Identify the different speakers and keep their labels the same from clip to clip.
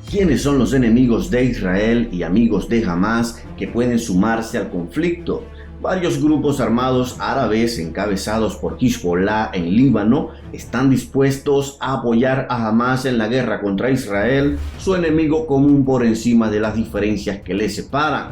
Speaker 1: ¿Quiénes son los enemigos de Israel y amigos de Hamás que pueden sumarse al conflicto? Varios grupos armados árabes encabezados por Hezbollah en Líbano están dispuestos a apoyar a Hamás en la guerra contra Israel, su enemigo común por encima de las diferencias que les separan.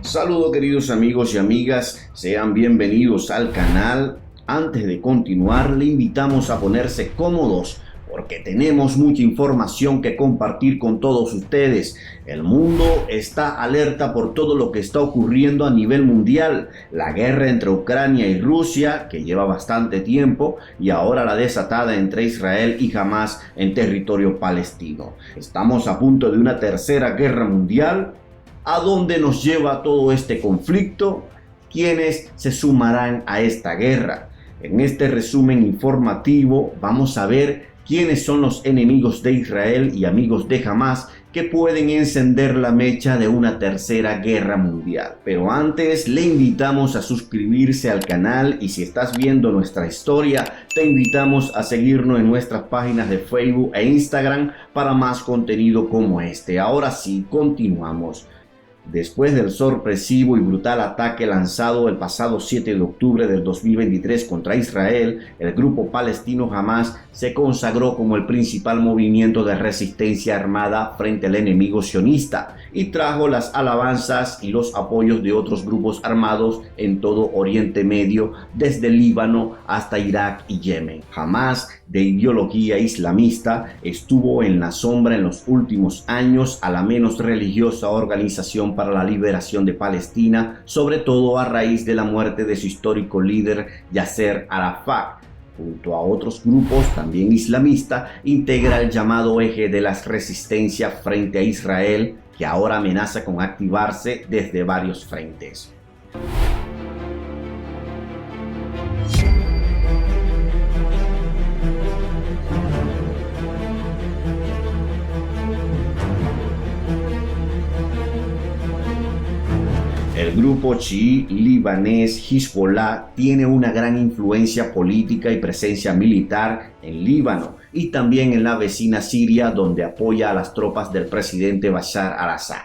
Speaker 1: Saludos queridos amigos y amigas, sean bienvenidos al canal. Antes de continuar, le invitamos a ponerse cómodos porque tenemos mucha información que compartir con todos ustedes. El mundo está alerta por todo lo que está ocurriendo a nivel mundial. La guerra entre Ucrania y Rusia, que lleva bastante tiempo, y ahora la desatada entre Israel y Hamás en territorio palestino. Estamos a punto de una tercera guerra mundial. ¿A dónde nos lleva todo este conflicto? ¿Quiénes se sumarán a esta guerra? En este resumen informativo vamos a ver quiénes son los enemigos de Israel y amigos de Hamás que pueden encender la mecha de una tercera guerra mundial. Pero antes le invitamos a suscribirse al canal y si estás viendo nuestra historia, te invitamos a seguirnos en nuestras páginas de Facebook e Instagram para más contenido como este. Ahora sí, continuamos. Después del sorpresivo y brutal ataque lanzado el pasado 7 de octubre del 2023 contra Israel, el grupo palestino Hamás se consagró como el principal movimiento de resistencia armada frente al enemigo sionista y trajo las alabanzas y los apoyos de otros grupos armados en todo Oriente Medio, desde Líbano hasta Irak y Yemen. Hamás, de ideología islamista, estuvo en la sombra en los últimos años a la menos religiosa organización para la liberación de Palestina, sobre todo a raíz de la muerte de su histórico líder Yasser Arafat. Junto a otros grupos también islamistas, integra el llamado eje de las resistencias frente a Israel, que ahora amenaza con activarse desde varios frentes. El grupo chií libanés Hezbollah tiene una gran influencia política y presencia militar en Líbano y también en la vecina Siria, donde apoya a las tropas del presidente Bashar al-Assad.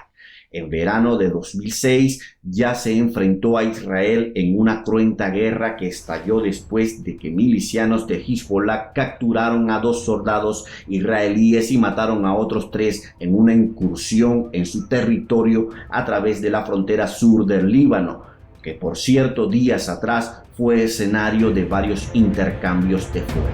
Speaker 1: En verano de 2006 ya se enfrentó a Israel en una cruenta guerra que estalló después de que milicianos de Hezbollah capturaron a 2 soldados israelíes y mataron a otros 3 en una incursión en su territorio a través de la frontera sur del Líbano, que por cierto días atrás fue escenario de varios intercambios de fuego.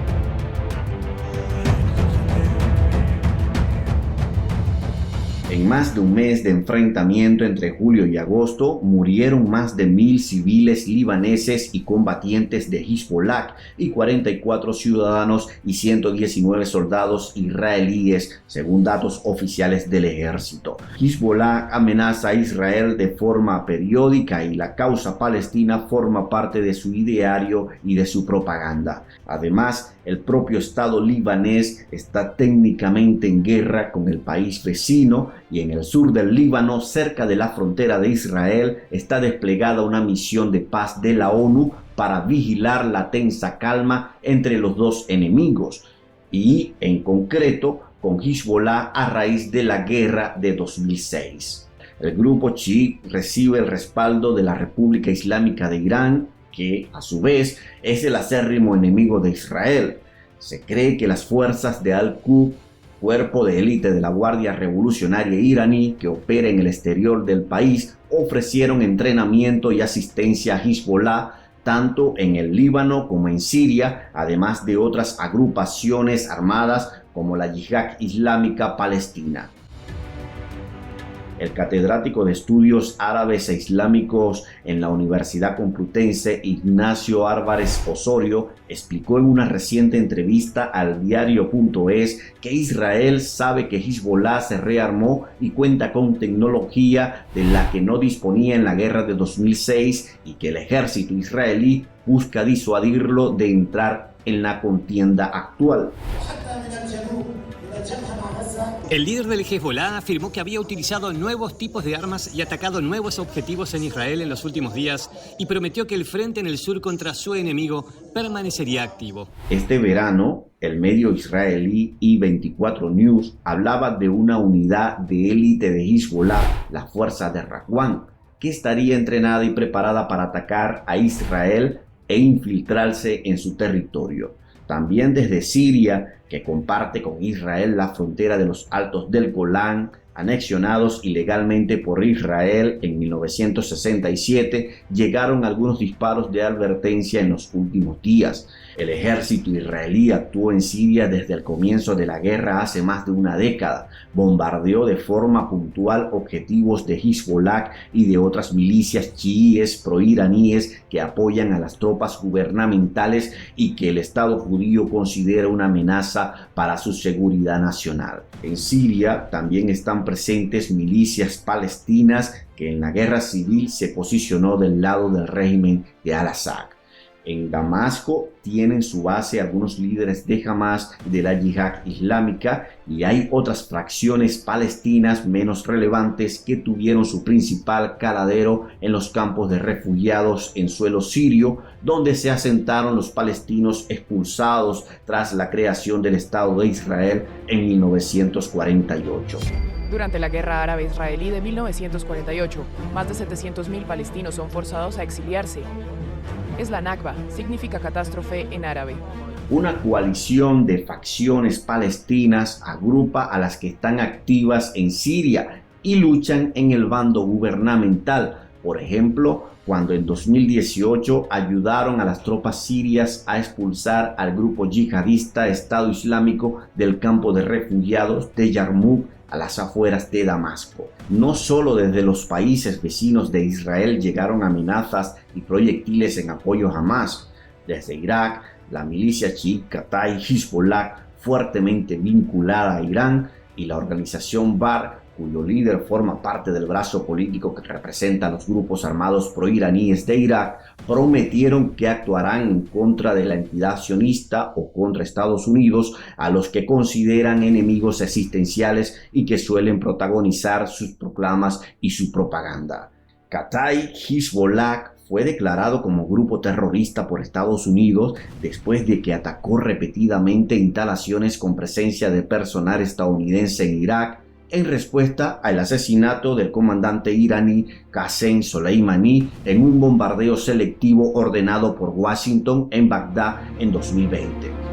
Speaker 1: En más de un mes de enfrentamiento entre julio y agosto, murieron más de 1.000 civiles libaneses y combatientes de Hezbollah y 44 ciudadanos y 119 soldados israelíes, según datos oficiales del ejército. Hezbollah amenaza a Israel de forma periódica y la causa palestina forma parte de su ideario y de su propaganda. Además, el propio Estado libanés está técnicamente en guerra con el país vecino y en el sur del Líbano, cerca de la frontera de Israel, está desplegada una misión de paz de la ONU para vigilar la tensa calma entre los dos enemigos y, en concreto, con Hezbollah a raíz de la guerra de 2006. El grupo chií recibe el respaldo de la República Islámica de Irán, que a su vez es el acérrimo enemigo de Israel. Se cree que las fuerzas de Al-Quds, cuerpo de élite de la Guardia Revolucionaria iraní que opera en el exterior del país, ofrecieron entrenamiento y asistencia a Hezbollah tanto en el Líbano como en Siria, además de otras agrupaciones armadas como la Yihad Islámica Palestina. El catedrático de Estudios Árabes e Islámicos en la Universidad Complutense, Ignacio Álvarez Osorio, explicó en una reciente entrevista al diario.es que Israel sabe que Hezbollah se rearmó y cuenta con tecnología de la que no disponía en la guerra de 2006 y que el ejército israelí busca disuadirlo de entrar en la contienda actual.
Speaker 2: El líder del Hezbolá afirmó que había utilizado nuevos tipos de armas y atacado nuevos objetivos en Israel en los últimos días y prometió que el frente en el sur contra su enemigo permanecería activo.
Speaker 1: Este verano, el medio israelí I24 News hablaba de una unidad de élite de Hezbollah, la fuerza de Radwan, que estaría entrenada y preparada para atacar a Israel e infiltrarse en su territorio. También desde Siria, que comparte con Israel la frontera de los Altos del Golán, anexionados ilegalmente por Israel en 1967, llegaron algunos disparos de advertencia en los últimos días. El ejército israelí actuó en Siria desde el comienzo de la guerra hace más de una década. Bombardeó de forma puntual objetivos de Hezbollah y de otras milicias chiíes proiraníes que apoyan a las tropas gubernamentales y que el Estado judío considera una amenaza para su seguridad nacional. En Siria también están presentes milicias palestinas que en la guerra civil se posicionó del lado del régimen de Al-Assad. En Damasco tienen su base algunos líderes de Hamas de la Yihad Islámica y hay otras fracciones palestinas menos relevantes que tuvieron su principal caladero en los campos de refugiados en suelo sirio, donde se asentaron los palestinos expulsados tras la creación del Estado de Israel en 1948.
Speaker 3: Durante la Guerra Árabe-Israelí de 1948, más de 700.000 palestinos son forzados a exiliarse. Es la Nakba, significa catástrofe en árabe.
Speaker 1: Una coalición de facciones palestinas agrupa a las que están activas en Siria y luchan en el bando gubernamental. Por ejemplo, cuando en 2018 ayudaron a las tropas sirias a expulsar al grupo yihadista Estado Islámico del campo de refugiados de Yarmouk a las afueras de Damasco. No solo desde los países vecinos de Israel llegaron amenazas y proyectiles en apoyo a Hamas. Desde Irak, la milicia chií Kataib Hezbollah, fuertemente vinculada a Irán, y la organización Bar, cuyo líder forma parte del brazo político que representa a los grupos armados proiraníes de Irak, prometieron que actuarán en contra de la entidad sionista o contra Estados Unidos, a los que consideran enemigos existenciales y que suelen protagonizar sus proclamas y su propaganda. Kataib Hezbollah fue declarado como grupo terrorista por Estados Unidos después de que atacó repetidamente instalaciones con presencia de personal estadounidense en Irak, en respuesta al asesinato del comandante iraní Qasem Soleimani en un bombardeo selectivo ordenado por Washington en Bagdad en 2020.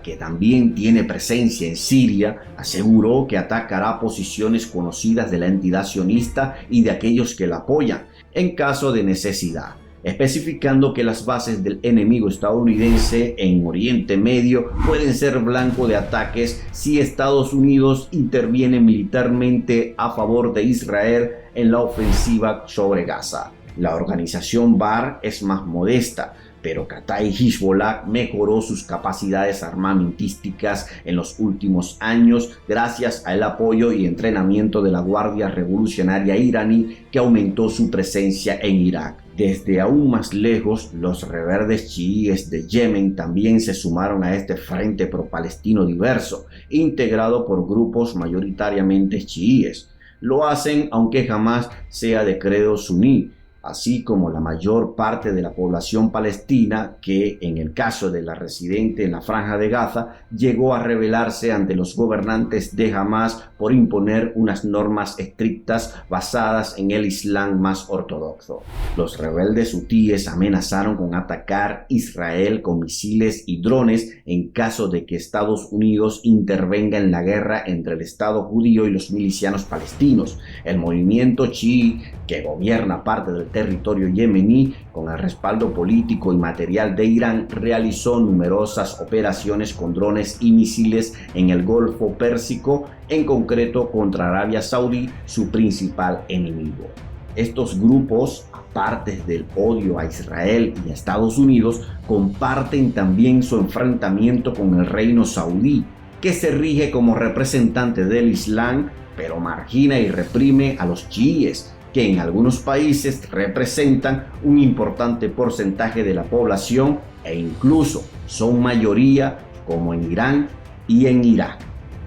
Speaker 1: Que también tiene presencia en Siria, aseguró que atacará posiciones conocidas de la entidad sionista y de aquellos que la apoyan en caso de necesidad, especificando que las bases del enemigo estadounidense en Oriente Medio pueden ser blanco de ataques si Estados Unidos interviene militarmente a favor de Israel en la ofensiva sobre Gaza. La organización Bar es más modesta, pero Kataib Hezbollah mejoró sus capacidades armamentísticas en los últimos años gracias al apoyo y entrenamiento de la Guardia Revolucionaria iraní, que aumentó su presencia en Irak. Desde aún más lejos, los rebeldes chiíes de Yemen también se sumaron a este frente pro-palestino diverso, integrado por grupos mayoritariamente chiíes. Lo hacen aunque jamás sea de credo suní, así como la mayor parte de la población palestina que, en el caso de la residente en la Franja de Gaza, llegó a rebelarse ante los gobernantes de Hamas por imponer unas normas estrictas basadas en el Islam más ortodoxo. Los rebeldes hutíes amenazaron con atacar Israel con misiles y drones en caso de que Estados Unidos intervenga en la guerra entre el Estado judío y los milicianos palestinos. El movimiento chií, que gobierna parte del territorio yemení con el respaldo político y material de Irán, realizó numerosas operaciones con drones y misiles en el Golfo Pérsico, en concreto contra Arabia Saudí, su principal enemigo. Estos grupos Partes del odio a Israel y a Estados Unidos comparten también su enfrentamiento con el reino saudí, que se rige como representante del Islam, pero margina y reprime a los chiíes, que en algunos países representan un importante porcentaje de la población e incluso son mayoría, como en Irán y en Irak.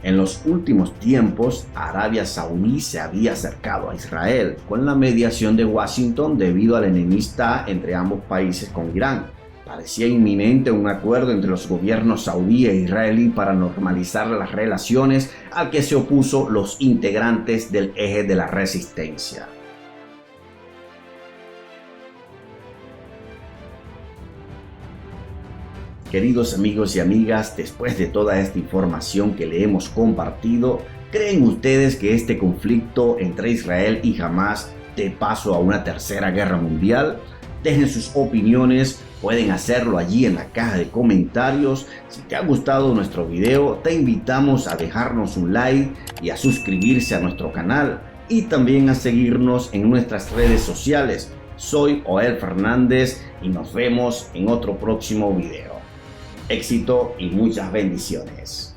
Speaker 1: En los últimos tiempos, Arabia Saudí se había acercado a Israel con la mediación de Washington debido a la enemistad entre ambos países con Irán. Parecía inminente un acuerdo entre los gobiernos saudí e israelí para normalizar las relaciones, al que se opuso los integrantes del Eje de la Resistencia. Queridos amigos y amigas, después de toda esta información que le hemos compartido, ¿creen ustedes que este conflicto entre Israel y Hamás dé paso a una tercera guerra mundial? Dejen sus opiniones, pueden hacerlo allí en la caja de comentarios. Si te ha gustado nuestro video, te invitamos a dejarnos un like y a suscribirse a nuestro canal y también a seguirnos en nuestras redes sociales. Soy Joel Fernández y nos vemos en otro próximo video. Éxito y muchas bendiciones.